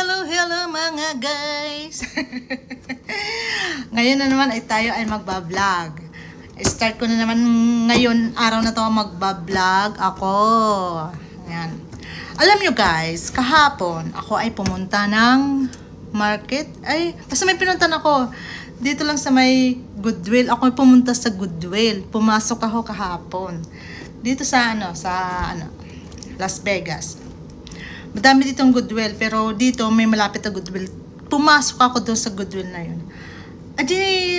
Hello mga guys! Ngayon na naman ay tayo ay magbablog. Start ko na naman ngayon, araw na to magbablog ako. Ayan. Alam nyo guys, kahapon ako ay pumunta ng market. Ay, basta may pinuntan ako. Dito lang sa may Goodwill. Ako ay pumunta sa Goodwill. Pumasok ako kahapon. Dito sa Las Vegas. Madami ditong Goodwill, pero dito may malapit na Goodwill. Pumasok ako doon sa Goodwill na yun. At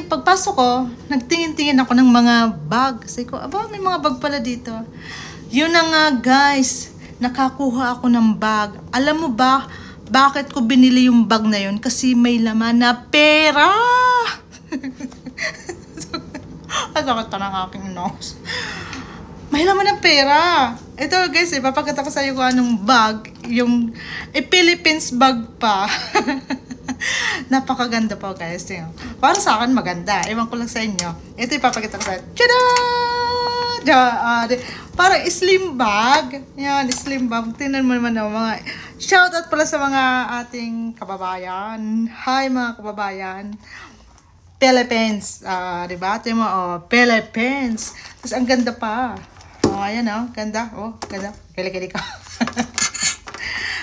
pagpasok ko, nagtingin-tingin ako ng mga bag. Sabi ko, aba, may mga bag pala dito. Yun na nga guys, nakakuha ako ng bag. Alam mo ba, bakit ko binili yung bag na yun? Kasi may laman na pera! Masakit pa ng aking nose. May laman ng pera. Ito guys, papakita ko sa iyo kung anong bag. Yung Philippines bag pa. Napakaganda po guys. Para sa akin maganda. Ewan ko lang sa inyo. Ito ipapakita ko sa inyo. Tada! Parang slim bag. Yan, slim bag. Tingnan mo naman mga shoutout pala sa mga ating kababayan. Hi mga kababayan. Philippines. Diba? Ito mo, Philippines. Tapos ang ganda pa. Ayan ganda. Ganda. Kili-kili ko.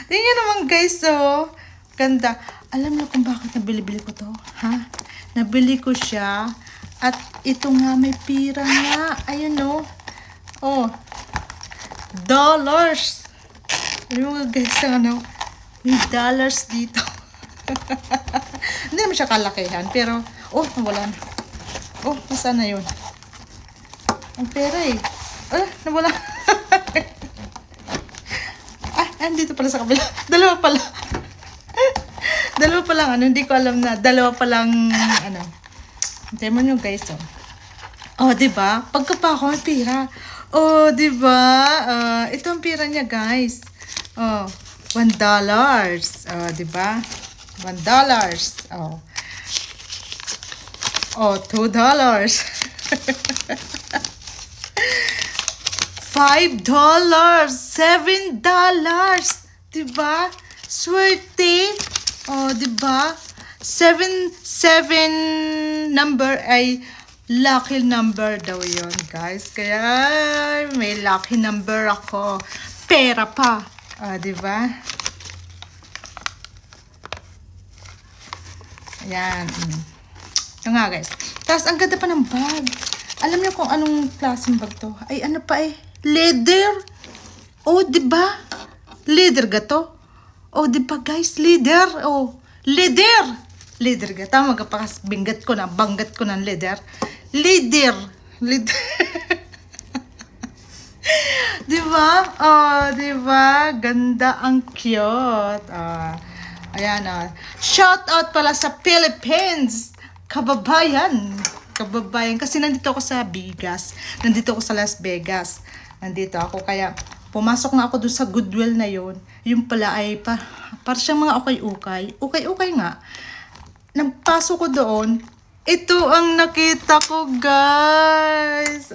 Tingnan naman guys, ganda. Alam niyo kung bakit nabili-bili ko to? Ha? Nabili ko siya. At ito nga, may pira nga. Ayun dollars. Alam mo guys, may dollars dito. Hindi naman siya kalakihan, pero, nawala na. Nasaan na yun? Ang pera nawala. Andito pala sa kabila. Dalawa pala. Dalawa palang hindi ko alam na. Dalawa palang Hintayin mo nyo guys, diba? Pagka pa ako, may pira. Diba? Ito ang pira niya guys. $1. Diba? $1. $2. $5, $7, diba? Swerte. Diba? 7 number ay lucky number daw yun, guys. Kaya may lucky number ako. Pera pa. Diba? Ayan. Yung nga, guys. Tapos, ang ganda pa ng bag. Alam niyo kung anong klaseng bag to? Ay, leather. Diba? Leather ga to? Diba guys? Leather. Leather. Leather ga. Tama ka pa kasi banggat ko ng leather. Leather. Diba? Diba? Ganda, ang cute. Ayan. Shout out pala sa Philippines. Kababayan, kasi nandito ako sa Vegas. Nandito ako sa Las Vegas. Nandito ako, kaya pumasok na ako doon sa Goodwill na yon. Yung pala ay para siyang mga ukay-ukay. Ukay-ukay nga. Nagpasok ko doon. Ito ang nakita ko, guys.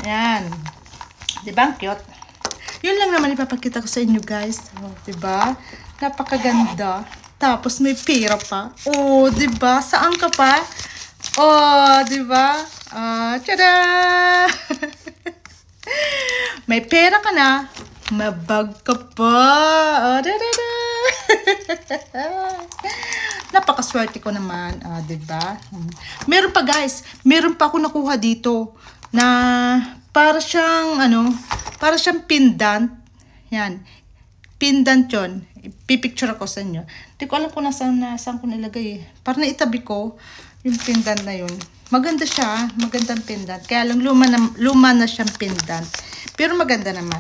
Yan. Diba ang cute? Yun lang naman ipapakita ko sa inyo, guys. Diba? Napakaganda. Tapos may pera pa. Diba? Saan ka pa? Diba? Tada! May pera ka na. Mabag ka pa. Napakaswerte ko naman. Diba? Meron pa guys. Meron pa ako nakuha dito na para siyang pendant. Yan. Pendant yun. Pipicture ako sa inyo. Hindi ko alam kung saan ko nilagay. Para naitabi ko yung pendant na yun. Maganda siya. Magandang pendant. Kaya lang luma na siyang pendant. Pero maganda naman.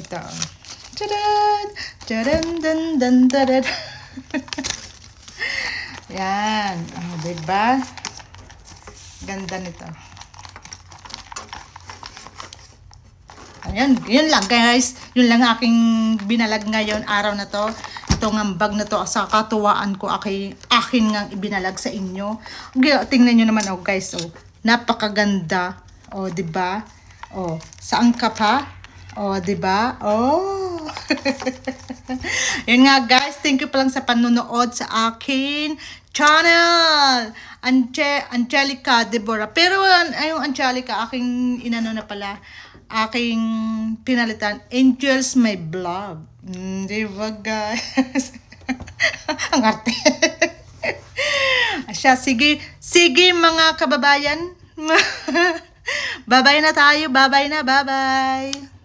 Ito. Tadad! Tadad! Yan. Diba? Ganda nito. Ayan, yun lang guys. Yun lang aking binalag ngayon, araw na to. Itong bag na to, sa katuwaan ko, akin nga ibinalag sa inyo. Tingnan nyo naman guys, napakaganda. Diba? Saan ka pa? Oh, 'di ba? Oh. Yun nga guys, thank you pa lang sa panonood sa akin channel. Angelica Deborah. Pero yung Angelica, aking inano na pala, aking pinalitan, Angels My Vlog. Di ba guys? Ang arte. Asya, sige mga kababayan. Bye-bye na tayo. Bye-bye na. Bye-bye.